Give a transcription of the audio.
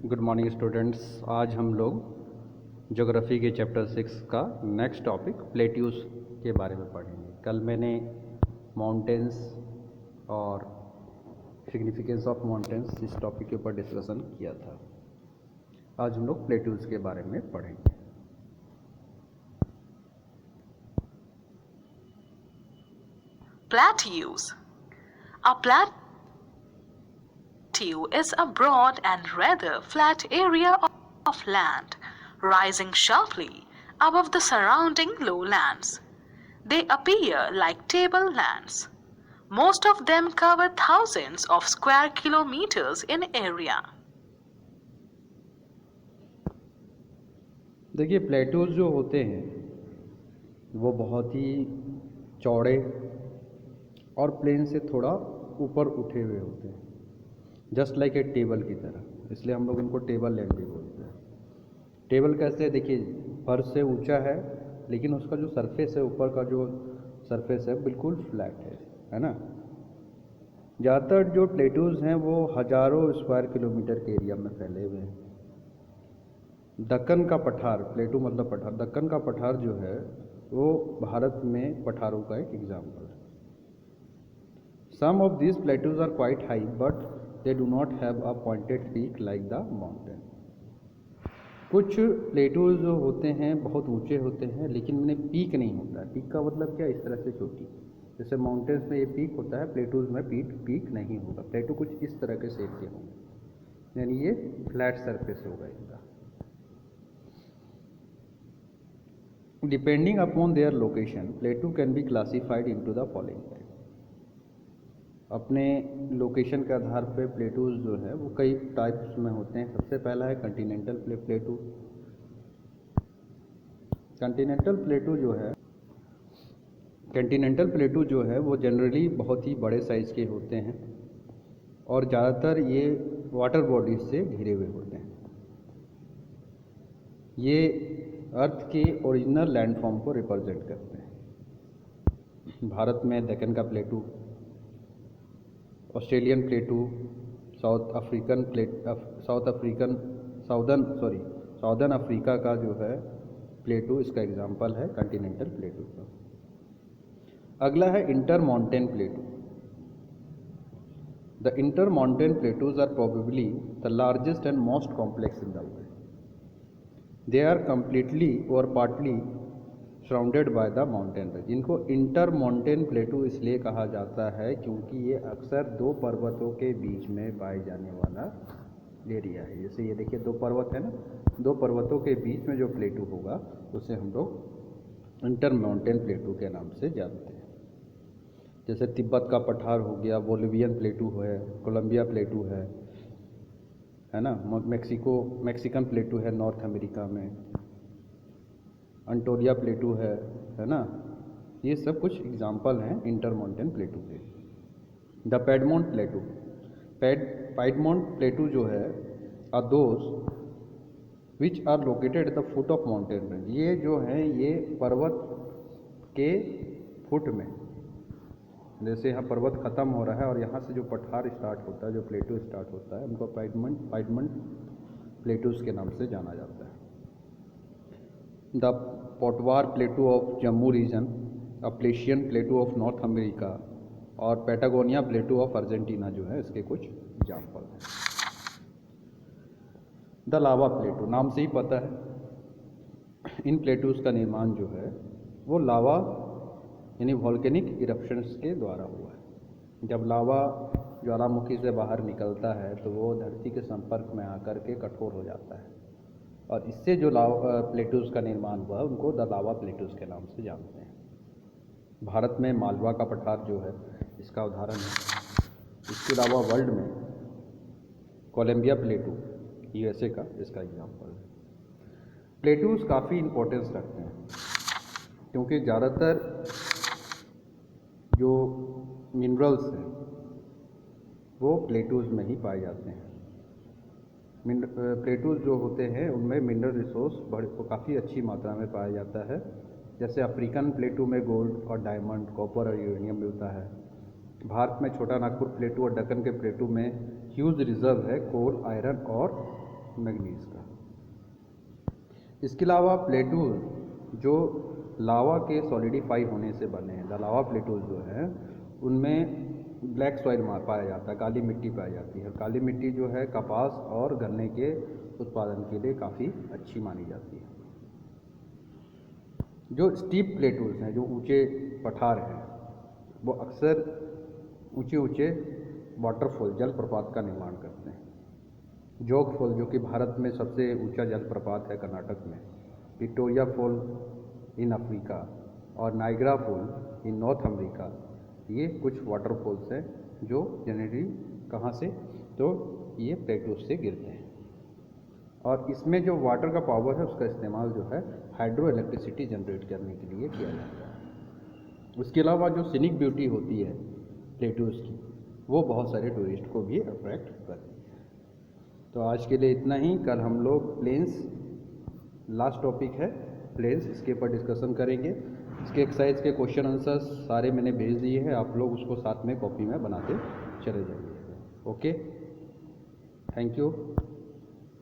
Good morning students. आज हम लोग ज्योग्राफी के चैप्टर 6 का नेक्स्ट टॉपिक प्लेट्यूज के बारे में पढ़ेंगे। कल मैंने माउंटेन्स और सिग्निफिकेंस ऑफ माउंटेन्स इस टॉपिक के ऊपर डिस्कशन किया था। आज हम लोग प्लेट्यूज के बारे में पढ़ेंगे। Plateaus. A plateau is a broad and rather flat area of land rising sharply above the surrounding lowlands. They appear like tablelands. Most of them cover thousands of square kilometers in area. देखिए, plateaus जो होते हैं वो बहुत ही चौड़े और plane से थोड़ा ऊपर उठे हुए होते हैं, जस्ट लाइक ए टेबल की तरह। इसलिए हम लोग इनको टेबल लैंड भी बोलते हैं। टेबल कैसे? देखिए, फर्श से ऊंचा है लेकिन उसका जो सरफेस है, ऊपर का जो सरफेस है बिल्कुल फ्लैट है ना। ज़्यादातर जो प्लेट्यूज हैं वो हज़ारों स्क्वायर किलोमीटर के एरिया में फैले हुए हैं। दक्कन का पठार, प्लेटू मतलब पठार, दक्कन का पठार जो है वो भारत में पठारों का एक एग्जाम्पल है। Some of these plateaus are quite high, but they do not have a pointed peak like the mountain. कुछ प्लेटूज जो होते हैं बहुत ऊंचे होते हैं लेकिन उन्हें पीक नहीं होता है। पीक का मतलब क्या? इस तरह से चोटी। जैसे माउंटेन्स में ये पीक होता है, प्लेटूज में पीक नहीं होगा। प्लेटू कुछ इस तरह के शेप के होंगे, यानी ये फ्लैट सरफेस होगा इनका। Depending upon their location, प्लेटू can be classified into the following. अपने लोकेशन के आधार पे प्लेटूज जो है वो कई टाइप्स में होते हैं। सबसे पहला है कंटिनेंटल प्लेटू। कंटिनेंटल प्लेटू जो है वो जनरली बहुत ही बड़े साइज़ के होते हैं और ज़्यादातर ये वाटर बॉडीज से घिरे हुए होते हैं। ये अर्थ के ओरिजिनल लैंडफॉर्म को रिप्रेजेंट करते हैं। भारत में दक्कन का प्लेटू, ऑस्ट्रेलियन प्लेटू, साउदर्न अफ्रीका का जो है प्लेटू, इसका एग्जांपल है कॉन्टिनेंटल प्लेटू का। अगला है inter mountain plateau. The inter mountain plateaus are probably the largest and most complex in the world. They are completely और partly surrounded by the mountain range. इनको इंटर माउंटेन प्लेटू इसलिए कहा जाता है क्योंकि ये अक्सर दो पर्वतों के बीच में पाए जाने वाला एरिया है। जैसे ये देखिए, दो पर्वत है ना, दो पर्वतों के बीच में जो प्लेटू होगा उसे हम लोग इंटर माउंटेन प्लेटू के नाम से जानते हैं। जैसे तिब्बत का पठार हो गया, बोलिवियन प्लेटू है, कोलंबिया प्लेटू है ना, मैक्सिकन प्लेटू है नॉर्थ अमेरिका में, अंटोरिया प्लेटू है ना। ये सब कुछ एग्जाम्पल हैं इंटर माउंटेन प्लेटू के। द पैडमोंट प्लेटू, पैडमोंट प्लेटू जो है are those which are located at the foot of mountain range. ये जो है ये पर्वत के फुट में, जैसे यहाँ पर्वत ख़त्म हो रहा है और यहाँ से जो पठार स्टार्ट होता है, जो प्लेटू स्टार्ट होता है, उनको पैडमोंट प्लेटूज के नाम से जाना जाता है। The Potwar plateau of Jammu region, Appalachian plateau of North America और पैटागोनिया प्लेटू ऑफ अर्जेंटीना जो है इसके कुछ एग्जाम्पल हैं। द लावा प्लेटू, नाम से ही पता है इन प्लेटूज का निर्माण जो है वो लावा यानी वॉल्केनिक इरप्शंस के द्वारा हुआ है। जब लावा ज्वालामुखी से बाहर निकलता है तो वो धरती के संपर्क में आकर के कठोर हो जाता है और इससे जो प्लेटूज का निर्माण हुआ उनको द लावा प्लेटूज के नाम से जानते हैं। भारत में मालवा का पठार जो है इसका उदाहरण है। इसके अलावा वर्ल्ड में कोलंबिया प्लेटू यूएसए का इसका एग्जाम्पल है। प्लेटूज काफ़ी इम्पोर्टेंस रखते हैं क्योंकि ज़्यादातर जो मिनरल्स हैं वो प्लेटूज में ही पाए जाते हैं। प्लेटूज जो होते हैं उनमें मिनरल रिसोर्स काफ़ी अच्छी मात्रा में पाया जाता है। जैसे अफ्रीकन प्लेटू में गोल्ड और डायमंड, कॉपर और यूरेनियम मिलता है। भारत में छोटा नागपुर प्लेटू और दक्कन के प्लेटू में ह्यूज रिजर्व है कोल, आयरन और मैग्नीज का। इसके अलावा प्लेटूज जो लावा के सॉलिडिफाई होने से बने हैं, द लावा प्लेटूज जो है उनमें ब्लैक सॉइल पाया जाता है, काली मिट्टी पाई जाती है। काली मिट्टी जो है कपास और गन्ने के उत्पादन के लिए काफ़ी अच्छी मानी जाती है। जो स्टीप प्लेटूज हैं, जो ऊंचे पठार हैं, वो अक्सर ऊंचे ऊंचे वाटरफॉल जलप्रपात का निर्माण करते हैं। जोग फॉल जो कि भारत में सबसे ऊंचा जलप्रपात है कर्नाटक में, विक्टोरिया फॉल इन अफ्रीका और Niagara fall in North America, ये कुछ वाटरफॉल्स हैं जो जनरली कहाँ से, तो ये प्लेटूज से गिरते हैं। और इसमें जो वाटर का पावर है उसका इस्तेमाल जो है हाइड्रो इलेक्ट्रिसिटी जनरेट करने के लिए किया जाता है। उसके अलावा जो सीनिक ब्यूटी होती है प्लेटूज की, वो बहुत सारे टूरिस्ट को भी अट्रैक्ट करती है। तो आज के लिए इतना ही। कल हम लोग प्लेन्स, लास्ट टॉपिक है प्लेन्स, इसके ऊपर डिस्कशन करेंगे। इसके एक्सरसाइज के क्वेश्चन आंसर्स सारे मैंने भेज दिए हैं, आप लोग उसको साथ में कॉपी में बनाते चले जाइए। Okay, thank you.